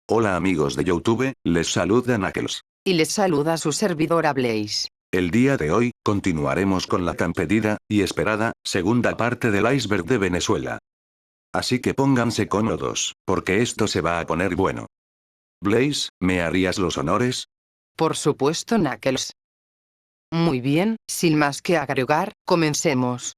Hola amigos de YouTube, les saluda Knuckles. Y les saluda su servidora Blaze. El día de hoy, continuaremos con la tan pedida, y esperada, segunda parte del iceberg de Venezuela. Así que pónganse cómodos, porque esto se va a poner bueno. Blaze, ¿me harías los honores? Por supuesto, Knuckles. Muy bien, sin más que agregar, comencemos.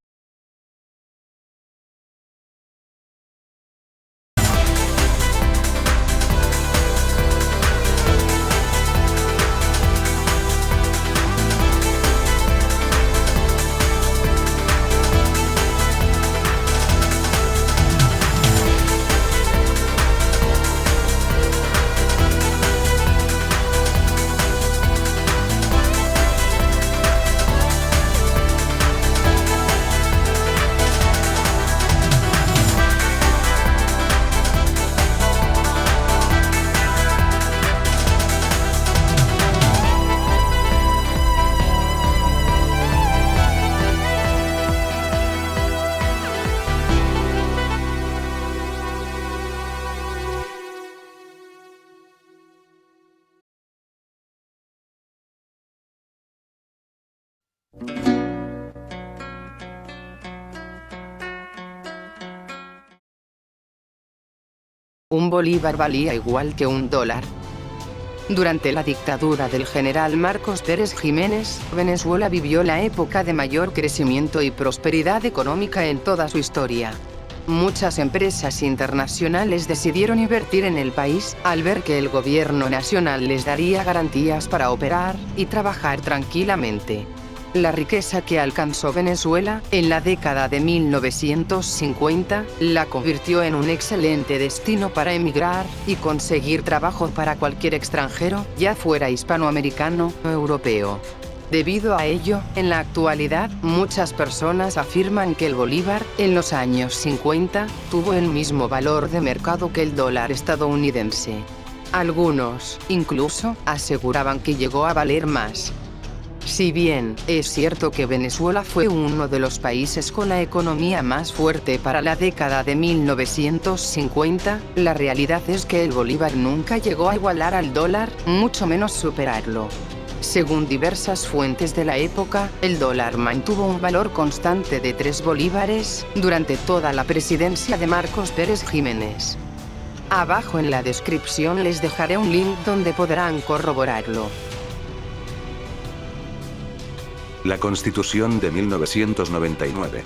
Un bolívar valía igual que $1. Durante la dictadura del general Marcos Pérez Jiménez, Venezuela vivió la época de mayor crecimiento y prosperidad económica en toda su historia. Muchas empresas internacionales decidieron invertir en el país, al ver que el gobierno nacional les daría garantías para operar y trabajar tranquilamente. La riqueza que alcanzó Venezuela, en la década de 1950, la convirtió en un excelente destino para emigrar y conseguir trabajo para cualquier extranjero, ya fuera hispanoamericano o europeo. Debido a ello, en la actualidad, muchas personas afirman que el bolívar, en los años 50, tuvo el mismo valor de mercado que el dólar estadounidense. Algunos, incluso, aseguraban que llegó a valer más. Si bien, es cierto que Venezuela fue uno de los países con la economía más fuerte para la década de 1950, la realidad es que el bolívar nunca llegó a igualar al dólar, mucho menos superarlo. Según diversas fuentes de la época, el dólar mantuvo un valor constante de 3 bolívares durante toda la presidencia de Marcos Pérez Jiménez. Abajo en la descripción les dejaré un link donde podrán corroborarlo. La Constitución de 1999.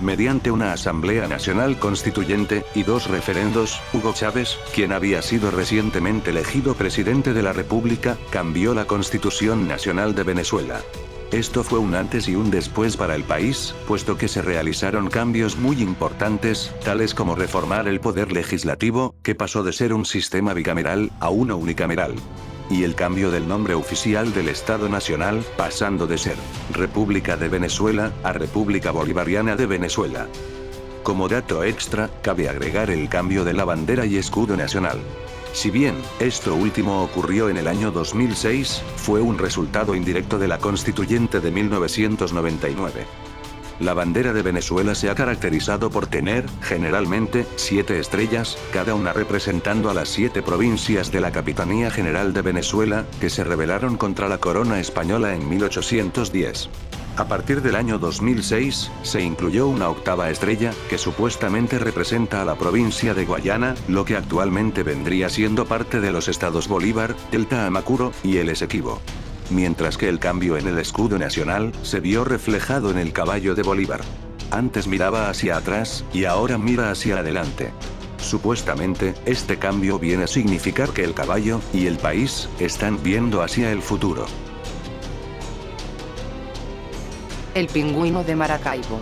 Mediante una Asamblea Nacional Constituyente y 2 referendos, Hugo Chávez, quien había sido recientemente elegido presidente de la República, cambió la Constitución Nacional de Venezuela. Esto fue un antes y un después para el país, puesto que se realizaron cambios muy importantes, tales como reformar el poder legislativo, que pasó de ser un sistema bicameral a uno unicameral. Y el cambio del nombre oficial del Estado Nacional, pasando de ser República de Venezuela a República Bolivariana de Venezuela. Como dato extra, cabe agregar el cambio de la bandera y escudo nacional. Si bien, esto último ocurrió en el año 2006, fue un resultado indirecto de la Constituyente de 1999. La bandera de Venezuela se ha caracterizado por tener, generalmente, 7 estrellas, cada una representando a las 7 provincias de la Capitanía General de Venezuela, que se rebelaron contra la corona española en 1810. A partir del año 2006, se incluyó una 8ª estrella, que supuestamente representa a la provincia de Guayana, lo que actualmente vendría siendo parte de los estados Bolívar, Delta Amacuro, y el Esequibo. Mientras que el cambio en el escudo nacional, se vio reflejado en el caballo de Bolívar. Antes miraba hacia atrás, y ahora mira hacia adelante. Supuestamente, este cambio viene a significar que el caballo, y el país, están viendo hacia el futuro. El pingüino de Maracaibo.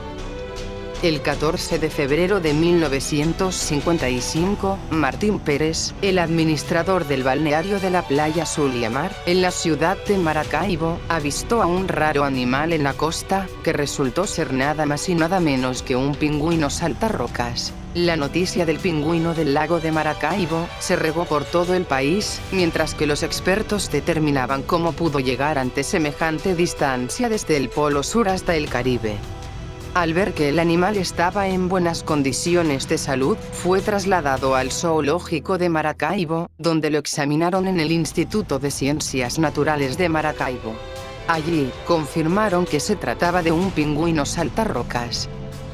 El 14 de febrero de 1955, Martín Pérez, el administrador del balneario de la playa Zuliamar, en la ciudad de Maracaibo, avistó a un raro animal en la costa, que resultó ser nada más y nada menos que un pingüino saltarrocas. La noticia del pingüino del lago de Maracaibo se regó por todo el país, mientras que los expertos determinaban cómo pudo llegar ante semejante distancia desde el Polo Sur hasta el Caribe. Al ver que el animal estaba en buenas condiciones de salud, fue trasladado al zoológico de Maracaibo, donde lo examinaron en el Instituto de Ciencias Naturales de Maracaibo. Allí, confirmaron que se trataba de un pingüino saltarrocas.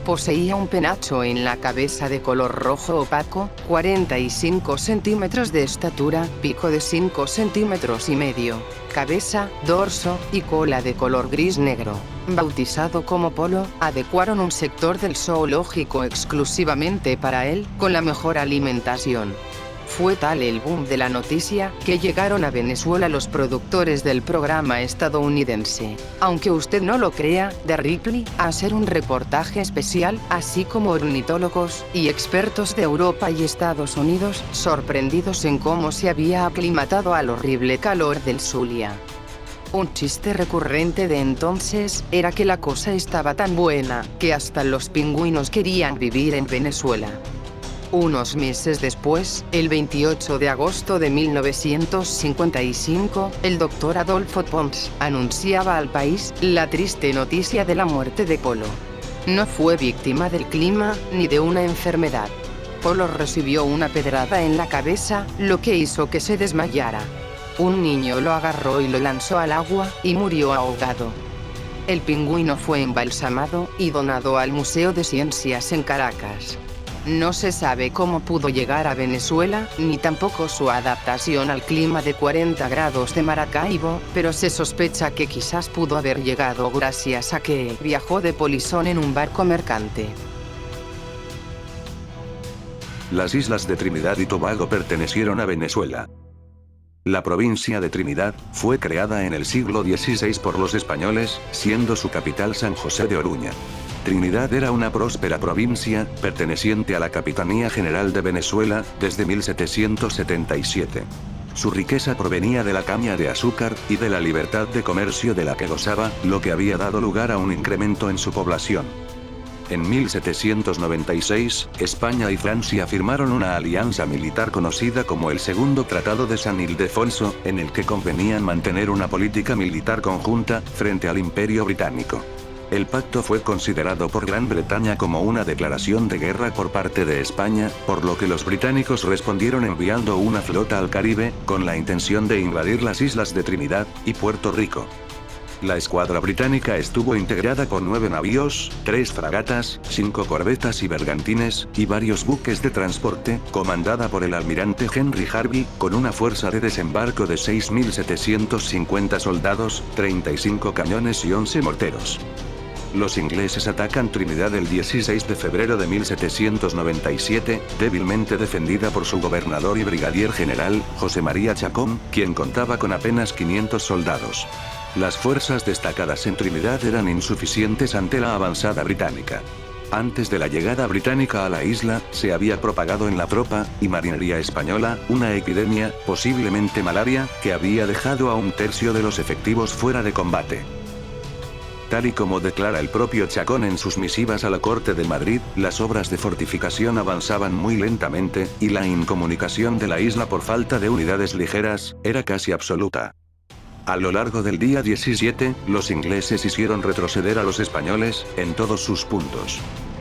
Poseía un penacho en la cabeza de color rojo opaco, 45 centímetros de estatura, pico de 5 centímetros y medio, cabeza, dorso y cola de color gris-negro. Bautizado como Polo, adecuaron un sector del zoológico exclusivamente para él, con la mejor alimentación. Fue tal el boom de la noticia, que llegaron a Venezuela los productores del programa estadounidense, aunque usted no lo crea, de Ripley, a hacer un reportaje especial, así como ornitólogos y expertos de Europa y Estados Unidos, sorprendidos en cómo se había aclimatado al horrible calor del Zulia. Un chiste recurrente de entonces era que la cosa estaba tan buena, que hasta los pingüinos querían vivir en Venezuela. Unos meses después, el 28 de agosto de 1955, el doctor Adolfo Pons anunciaba al país la triste noticia de la muerte de Polo. No fue víctima del clima, ni de una enfermedad. Polo recibió una pedrada en la cabeza, lo que hizo que se desmayara. Un niño lo agarró y lo lanzó al agua, y murió ahogado. El pingüino fue embalsamado y donado al Museo de Ciencias en Caracas. No se sabe cómo pudo llegar a Venezuela, ni tampoco su adaptación al clima de 40 grados de Maracaibo, pero se sospecha que quizás pudo haber llegado gracias a que viajó de polizón en un barco mercante. Las islas de Trinidad y Tobago pertenecieron a Venezuela. La provincia de Trinidad fue creada en el siglo XVI por los españoles, siendo su capital San José de Oruña. Trinidad era una próspera provincia, perteneciente a la Capitanía General de Venezuela, desde 1777. Su riqueza provenía de la caña de azúcar, y de la libertad de comercio de la que gozaba, lo que había dado lugar a un incremento en su población. En 1796, España y Francia firmaron una alianza militar conocida como el Segundo Tratado de San Ildefonso, en el que convenían mantener una política militar conjunta, frente al Imperio Británico. El pacto fue considerado por Gran Bretaña como una declaración de guerra por parte de España, por lo que los británicos respondieron enviando una flota al Caribe, con la intención de invadir las islas de Trinidad y Puerto Rico. La escuadra británica estuvo integrada por 9 navíos, 3 fragatas, 5 corbetas y bergantines, y varios buques de transporte, comandada por el almirante Henry Harvey, con una fuerza de desembarco de 6.750 soldados, 35 cañones y 11 morteros. Los ingleses atacan Trinidad el 16 de febrero de 1797, débilmente defendida por su gobernador y brigadier general, José María Chacón, quien contaba con apenas 500 soldados. Las fuerzas destacadas en Trinidad eran insuficientes ante la avanzada británica. Antes de la llegada británica a la isla, se había propagado en la tropa y marinería española una epidemia, posiblemente malaria, que había dejado a un tercio de los efectivos fuera de combate. Tal y como declara el propio Chacón en sus misivas a la corte de Madrid, las obras de fortificación avanzaban muy lentamente, y la incomunicación de la isla por falta de unidades ligeras, era casi absoluta. A lo largo del día 17, los ingleses hicieron retroceder a los españoles, en todos sus puntos.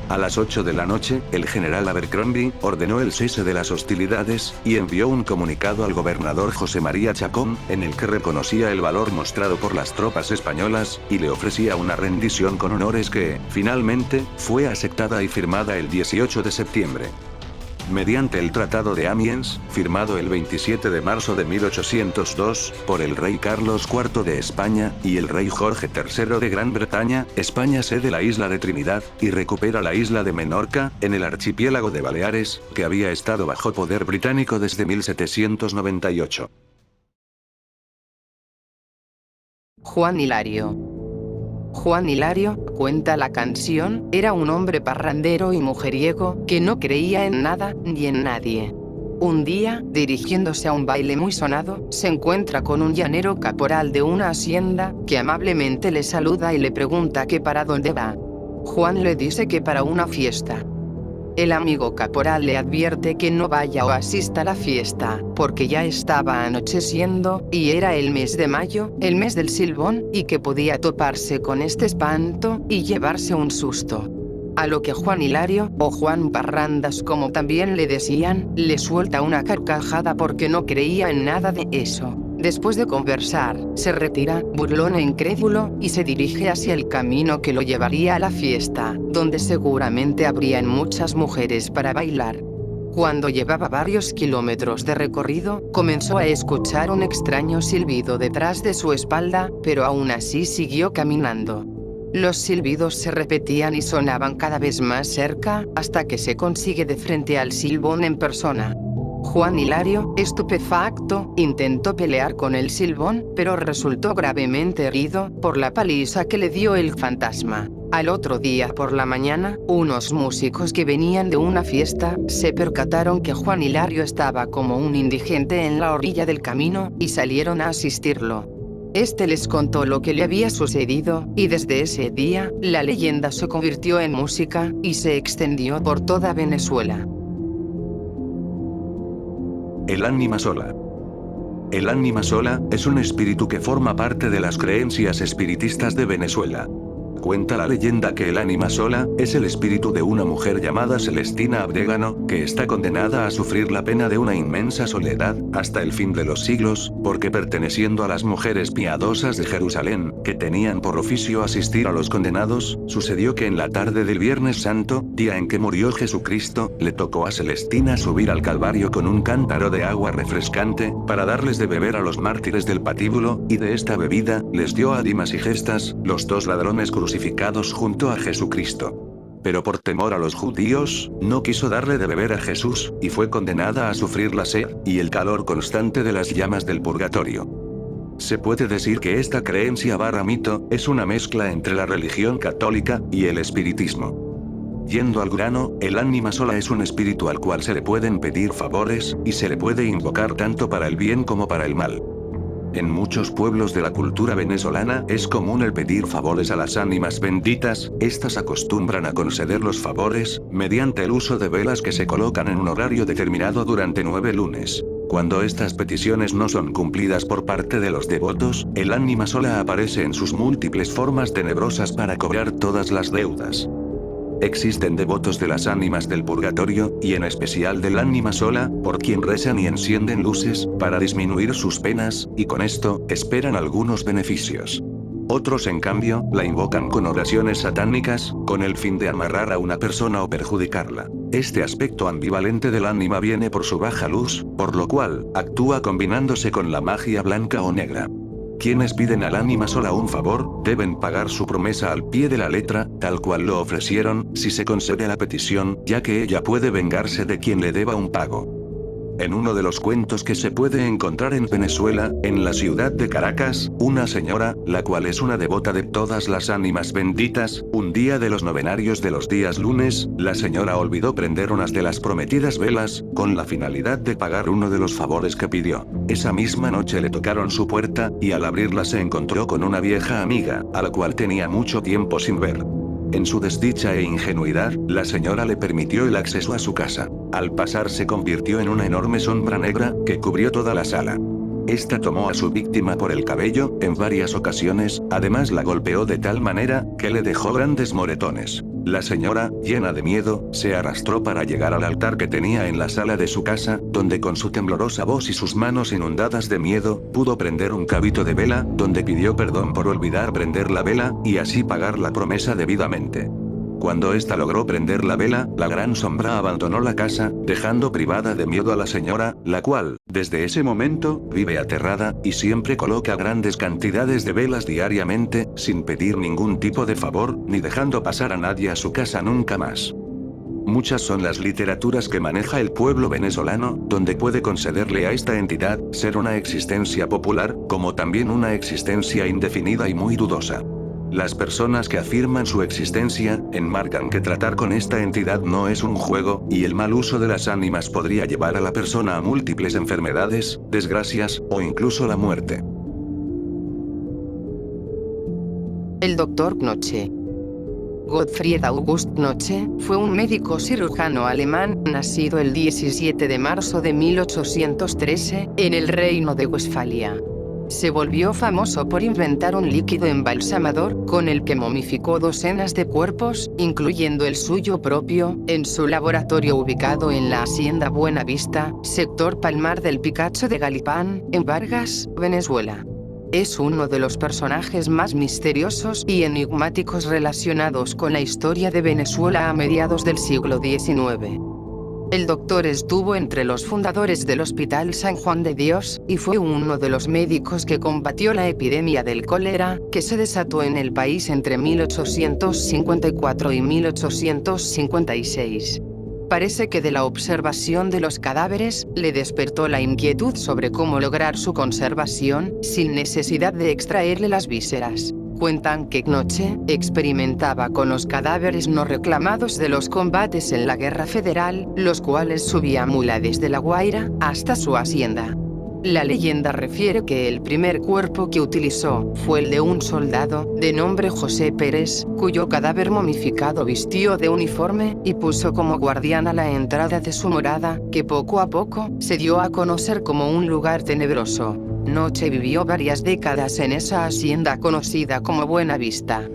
A las 8 de la noche, el general Abercrombie ordenó el cese de las hostilidades, y envió un comunicado al gobernador José María Chacón, en el que reconocía el valor mostrado por las tropas españolas, y le ofrecía una rendición con honores que, finalmente, fue aceptada y firmada el 18 de septiembre. Mediante el Tratado de Amiens, firmado el 27 de marzo de 1802, por el rey Carlos IV de España, y el rey Jorge III de Gran Bretaña, España cede la isla de Trinidad, y recupera la isla de Menorca, en el archipiélago de Baleares, que había estado bajo poder británico desde 1798. Juan Hilario. Juan Hilario, cuenta la canción, era un hombre parrandero y mujeriego, que no creía en nada, ni en nadie. Un día, dirigiéndose a un baile muy sonado, se encuentra con un llanero caporal de una hacienda, que amablemente le saluda y le pregunta que para dónde va. Juan le dice que para una fiesta. El amigo caporal le advierte que no vaya o asista a la fiesta, porque ya estaba anocheciendo, y era el mes de mayo, el mes del silbón, y que podía toparse con este espanto, y llevarse un susto. A lo que Juan Hilario, o Juan Parrandas como también le decían, le suelta una carcajada porque no creía en nada de eso. Después de conversar, se retira, burlón e incrédulo, y se dirige hacia el camino que lo llevaría a la fiesta, donde seguramente habrían muchas mujeres para bailar. Cuando llevaba varios kilómetros de recorrido, comenzó a escuchar un extraño silbido detrás de su espalda, pero aún así siguió caminando. Los silbidos se repetían y sonaban cada vez más cerca, hasta que se consigue de frente al silbón en persona. Juan Hilario, estupefacto, intentó pelear con el silbón, pero resultó gravemente herido por la paliza que le dio el fantasma. Al otro día por la mañana, unos músicos que venían de una fiesta, se percataron que Juan Hilario estaba como un indigente en la orilla del camino, y salieron a asistirlo. Este les contó lo que le había sucedido, y desde ese día, la leyenda se convirtió en música, y se extendió por toda Venezuela. El ánima sola. El ánima sola es un espíritu que forma parte de las creencias espiritistas de Venezuela. Cuenta la leyenda que el ánima sola es el espíritu de una mujer llamada Celestina Abdegano, que está condenada a sufrir la pena de una inmensa soledad, hasta el fin de los siglos, porque perteneciendo a las mujeres piadosas de Jerusalén, que tenían por oficio asistir a los condenados, sucedió que en la tarde del Viernes Santo, día en que murió Jesucristo, le tocó a Celestina subir al Calvario con un cántaro de agua refrescante, para darles de beber a los mártires del patíbulo, y de esta bebida, les dio a Dimas y Gestas, los dos ladrones crucificados junto a Jesucristo. Pero por temor a los judíos, no quiso darle de beber a Jesús, y fue condenada a sufrir la sed, y el calor constante de las llamas del purgatorio. Se puede decir que esta creencia barra mito, es una mezcla entre la religión católica, y el espiritismo. Yendo al grano, el ánima sola es un espíritu al cual se le pueden pedir favores, y se le puede invocar tanto para el bien como para el mal. En muchos pueblos de la cultura venezolana es común el pedir favores a las ánimas benditas. Estas acostumbran a conceder los favores, mediante el uso de velas que se colocan en un horario determinado durante 9 lunes. Cuando estas peticiones no son cumplidas por parte de los devotos, el ánima sola aparece en sus múltiples formas tenebrosas para cobrar todas las deudas. Existen devotos de las ánimas del purgatorio, y en especial del ánima sola, por quien rezan y encienden luces, para disminuir sus penas, y con esto, esperan algunos beneficios. Otros en cambio, la invocan con oraciones satánicas, con el fin de amarrar a una persona o perjudicarla. Este aspecto ambivalente del ánima viene por su baja luz, por lo cual, actúa combinándose con la magia blanca o negra. Quienes piden al ánima sola un favor, deben pagar su promesa al pie de la letra, tal cual lo ofrecieron, si se concede la petición, ya que ella puede vengarse de quien le deba un pago. En uno de los cuentos que se puede encontrar en Venezuela, en la ciudad de Caracas, una señora, la cual es una devota de todas las ánimas benditas, un día de los novenarios de los días lunes, la señora olvidó prender unas de las prometidas velas, con la finalidad de pagar uno de los favores que pidió. Esa misma noche le tocaron su puerta, y al abrirla se encontró con una vieja amiga, a la cual tenía mucho tiempo sin ver. En su desdicha e ingenuidad, la señora le permitió el acceso a su casa. Al pasar se convirtió en una enorme sombra negra, que cubrió toda la sala. Esta tomó a su víctima por el cabello, en varias ocasiones, además la golpeó de tal manera, que le dejó grandes moretones. La señora, llena de miedo, se arrastró para llegar al altar que tenía en la sala de su casa, donde con su temblorosa voz y sus manos inundadas de miedo, pudo prender un cabito de vela, donde pidió perdón por olvidar prender la vela, y así pagar la promesa debidamente. Cuando ésta logró prender la vela, la gran sombra abandonó la casa, dejando privada de miedo a la señora, la cual, desde ese momento, vive aterrada, y siempre coloca grandes cantidades de velas diariamente, sin pedir ningún tipo de favor, ni dejando pasar a nadie a su casa nunca más. Muchas son las literaturas que maneja el pueblo venezolano, donde puede concederle a esta entidad, ser una existencia popular, como también una existencia indefinida y muy dudosa. Las personas que afirman su existencia, enmarcan que tratar con esta entidad no es un juego, y el mal uso de las ánimas podría llevar a la persona a múltiples enfermedades, desgracias, o incluso la muerte. El doctor Knoche. Gottfried August Knoche fue un médico cirujano alemán, nacido el 17 de marzo de 1813, en el Reino de Westfalia. Se volvió famoso por inventar un líquido embalsamador, con el que momificó docenas de cuerpos, incluyendo el suyo propio, en su laboratorio ubicado en la Hacienda Buena Vista, sector Palmar del Picacho de Galipán, en Vargas, Venezuela. Es uno de los personajes más misteriosos y enigmáticos relacionados con la historia de Venezuela a mediados del siglo XIX. El doctor estuvo entre los fundadores del Hospital San Juan de Dios, y fue uno de los médicos que combatió la epidemia del cólera, que se desató en el país entre 1854 y 1856. Parece que de la observación de los cadáveres, le despertó la inquietud sobre cómo lograr su conservación, sin necesidad de extraerle las vísceras. Cuentan que Knoche experimentaba con los cadáveres no reclamados de los combates en la Guerra Federal, los cuales subía a mula desde La Guaira hasta su hacienda. La leyenda refiere que el primer cuerpo que utilizó fue el de un soldado, de nombre José Pérez, cuyo cadáver momificado vistió de uniforme y puso como guardián a la entrada de su morada, que poco a poco se dio a conocer como un lugar tenebroso. Knoche vivió varias décadas en esa hacienda conocida como Buena Vista.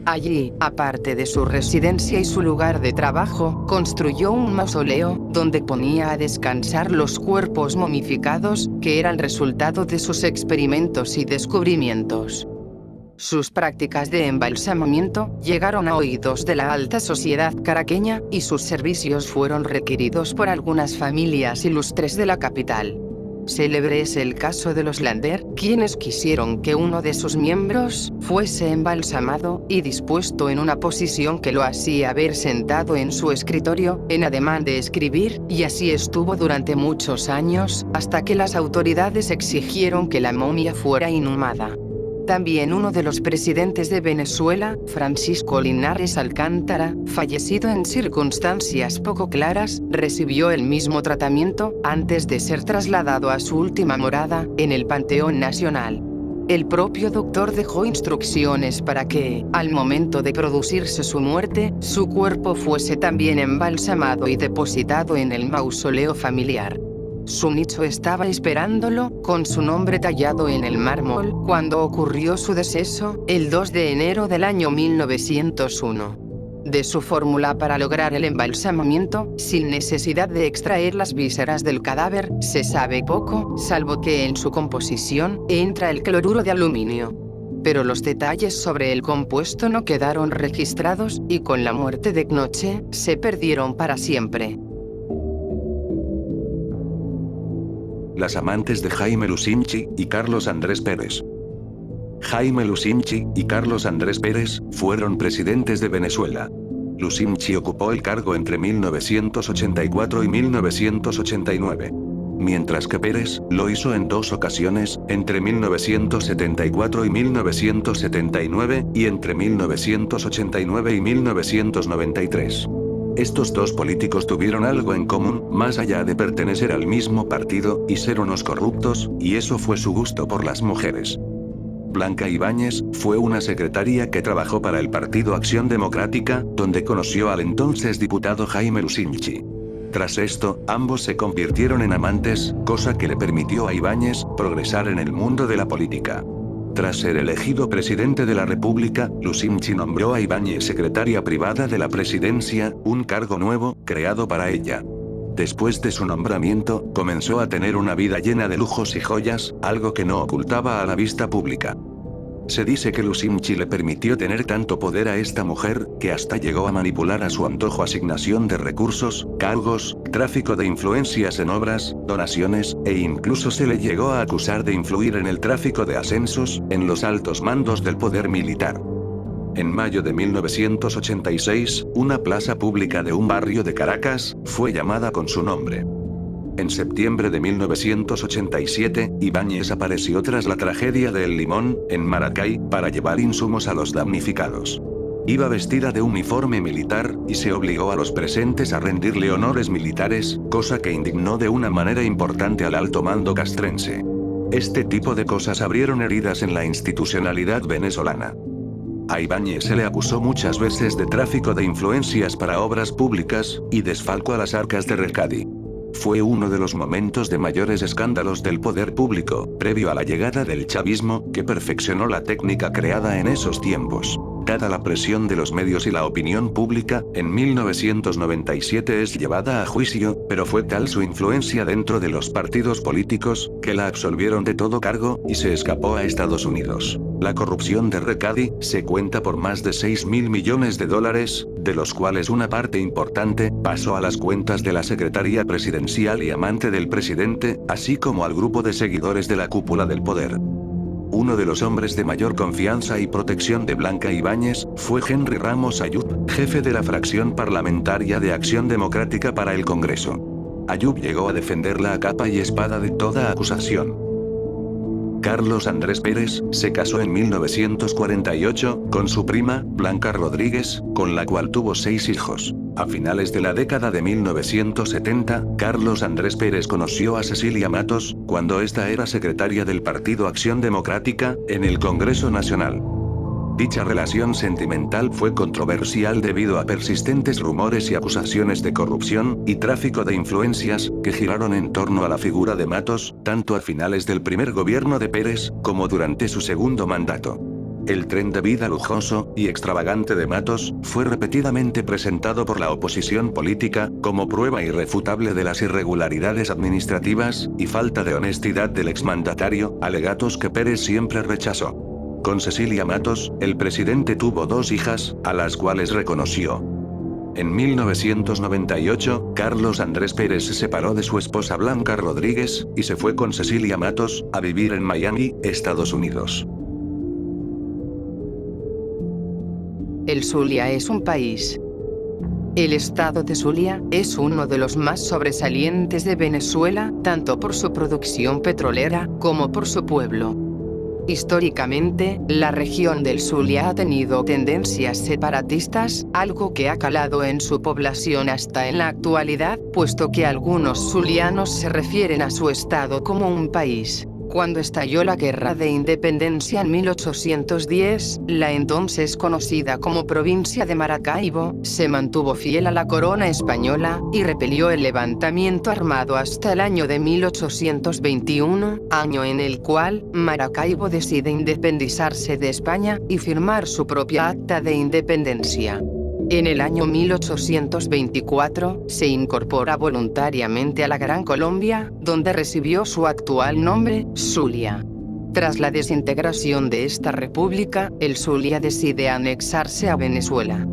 Allí, aparte de su residencia y su lugar de trabajo, construyó un mausoleo, donde ponía a descansar los cuerpos momificados, que eran resultado de sus experimentos y descubrimientos. Sus prácticas de embalsamamiento llegaron a oídos de la alta sociedad caraqueña, y sus servicios fueron requeridos por algunas familias ilustres de la capital. Célebre es el caso de los Lander, quienes quisieron que uno de sus miembros fuese embalsamado y dispuesto en una posición que lo hacía ver sentado en su escritorio, en ademán de escribir, y así estuvo durante muchos años, hasta que las autoridades exigieron que la momia fuera inhumada. También uno de los presidentes de Venezuela, Francisco Linares Alcántara, fallecido en circunstancias poco claras, recibió el mismo tratamiento antes de ser trasladado a su última morada, en el Panteón Nacional. El propio doctor dejó instrucciones para que, al momento de producirse su muerte, su cuerpo fuese también embalsamado y depositado en el mausoleo familiar. Su nicho estaba esperándolo, con su nombre tallado en el mármol, cuando ocurrió su deceso, el 2 de enero del año 1901. De su fórmula para lograr el embalsamamiento, sin necesidad de extraer las vísceras del cadáver, se sabe poco, salvo que en su composición entra el cloruro de aluminio. Pero los detalles sobre el compuesto no quedaron registrados, y con la muerte de Knoche, se perdieron para siempre. Las amantes de Jaime Lusinchi y Carlos Andrés Pérez. Jaime Lusinchi y Carlos Andrés Pérez fueron presidentes de Venezuela. Lusinchi ocupó el cargo entre 1984 y 1989. Mientras que Pérez lo hizo en 2 ocasiones, entre 1974 y 1979, y entre 1989 y 1993. Estos dos políticos tuvieron algo en común, más allá de pertenecer al mismo partido y ser unos corruptos, y eso fue su gusto por las mujeres. Blanca Ibáñez fue una secretaria que trabajó para el Partido Acción Democrática, donde conoció al entonces diputado Jaime Lusinchi. Tras esto, ambos se convirtieron en amantes, cosa que le permitió a Ibáñez progresar en el mundo de la política. Tras ser elegido presidente de la República, Lusinchi nombró a Ibáñez secretaria privada de la presidencia, un cargo nuevo, creado para ella. Después de su nombramiento, comenzó a tener una vida llena de lujos y joyas, algo que no ocultaba a la vista pública. Se dice que Lusinchi le permitió tener tanto poder a esta mujer, que hasta llegó a manipular a su antojo asignación de recursos, cargos, tráfico de influencias en obras, donaciones, e incluso se le llegó a acusar de influir en el tráfico de ascensos, en los altos mandos del poder militar. En mayo de 1986, una plaza pública de un barrio de Caracas fue llamada con su nombre. En septiembre de 1987, Ibáñez apareció tras la tragedia de El Limón, en Maracay, para llevar insumos a los damnificados. Iba vestida de uniforme militar, y se obligó a los presentes a rendirle honores militares, cosa que indignó de una manera importante al alto mando castrense. Este tipo de cosas abrieron heridas en la institucionalidad venezolana. A Ibáñez se le acusó muchas veces de tráfico de influencias para obras públicas, y desfalco a las arcas de Recadi. Fue uno de los momentos de mayores escándalos del poder público, previo a la llegada del chavismo, que perfeccionó la técnica creada en esos tiempos. Dada la presión de los medios y la opinión pública, en 1997 es llevada a juicio, pero fue tal su influencia dentro de los partidos políticos, que la absolvieron de todo cargo, y se escapó a Estados Unidos. La corrupción de Recadi se cuenta por más de $6.000 millones, de los cuales una parte importante pasó a las cuentas de la Secretaría Presidencial y amante del presidente, así como al grupo de seguidores de la cúpula del poder. Uno de los hombres de mayor confianza y protección de Blanca Ibáñez fue Henry Ramos Ayub, jefe de la fracción parlamentaria de Acción Democrática para el Congreso. Ayub llegó a defenderla a capa y espada de toda acusación. Carlos Andrés Pérez se casó en 1948 con su prima, Blanca Rodríguez, con la cual tuvo 6 hijos. A finales de la década de 1970, Carlos Andrés Pérez conoció a Cecilia Matos, cuando ésta era secretaria del Partido Acción Democrática, en el Congreso Nacional. Dicha relación sentimental fue controversial debido a persistentes rumores y acusaciones de corrupción y tráfico de influencias, que giraron en torno a la figura de Matos, tanto a finales del primer gobierno de Pérez, como durante su segundo mandato. El tren de vida lujoso y extravagante de Matos fue repetidamente presentado por la oposición política, como prueba irrefutable de las irregularidades administrativas y falta de honestidad del exmandatario, alegatos que Pérez siempre rechazó. Con Cecilia Matos, el presidente tuvo 2 hijas, a las cuales reconoció. En 1998, Carlos Andrés Pérez se separó de su esposa Blanca Rodríguez, y se fue con Cecilia Matos, a vivir en Miami, Estados Unidos. El Zulia es un país. El estado de Zulia es uno de los más sobresalientes de Venezuela, tanto por su producción petrolera, como por su pueblo. Históricamente, la región del Zulia ha tenido tendencias separatistas, algo que ha calado en su población hasta en la actualidad, puesto que algunos zulianos se refieren a su estado como un país. Cuando estalló la Guerra de Independencia en 1810, la entonces conocida como provincia de Maracaibo, se mantuvo fiel a la corona española, y repelió el levantamiento armado hasta el año de 1821, año en el cual Maracaibo decide independizarse de España, y firmar su propia acta de independencia. En el año 1824, se incorpora voluntariamente a la Gran Colombia, donde recibió su actual nombre, Zulia. Tras la desintegración de esta república, el Zulia decide anexarse a Venezuela.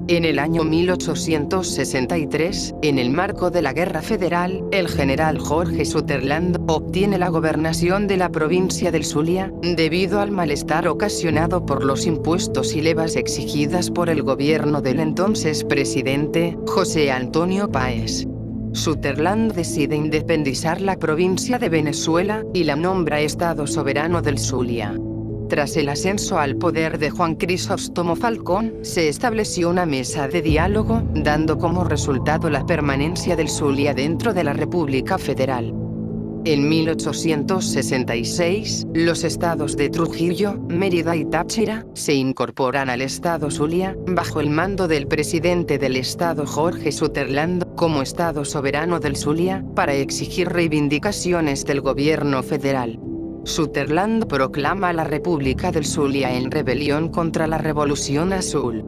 En el año 1863, en el marco de la Guerra Federal, el general Jorge Sutherland obtiene la gobernación de la provincia del Zulia, debido al malestar ocasionado por los impuestos y levas exigidas por el gobierno del entonces presidente, José Antonio Páez. Sutherland decide independizar la provincia de Venezuela, y la nombra Estado Soberano del Zulia. Tras el ascenso al poder de Juan Crisóstomo Falcón, se estableció una mesa de diálogo, dando como resultado la permanencia del Zulia dentro de la República Federal. En 1866, los estados de Trujillo, Mérida y Táchira se incorporan al estado Zulia, bajo el mando del presidente del estado Jorge Sutherland, como Estado Soberano del Zulia, para exigir reivindicaciones del gobierno federal. Sutherland proclama la República del Zulia en rebelión contra la Revolución Azul.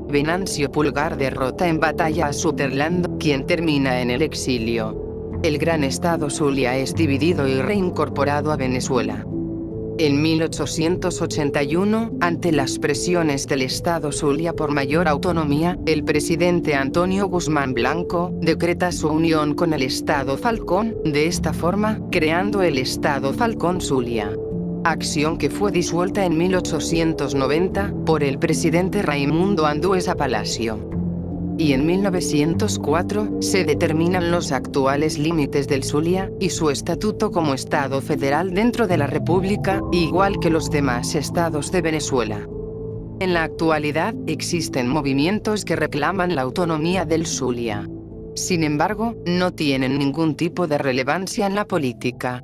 Venancio Pulgar derrota en batalla a Sutherland, quien termina en el exilio. El gran estado Zulia es dividido y reincorporado a Venezuela. En 1881, ante las presiones del estado Zulia por mayor autonomía, el presidente Antonio Guzmán Blanco decreta su unión con el estado Falcón, de esta forma, creando el estado Falcón Zulia. Acción que fue disuelta en 1890 por el presidente Raimundo Andueza Palacio. Y en 1904, se determinan los actuales límites del Zulia, y su estatuto como Estado federal dentro de la República, igual que los demás estados de Venezuela. En la actualidad, existen movimientos que reclaman la autonomía del Zulia. Sin embargo, no tienen ningún tipo de relevancia en la política.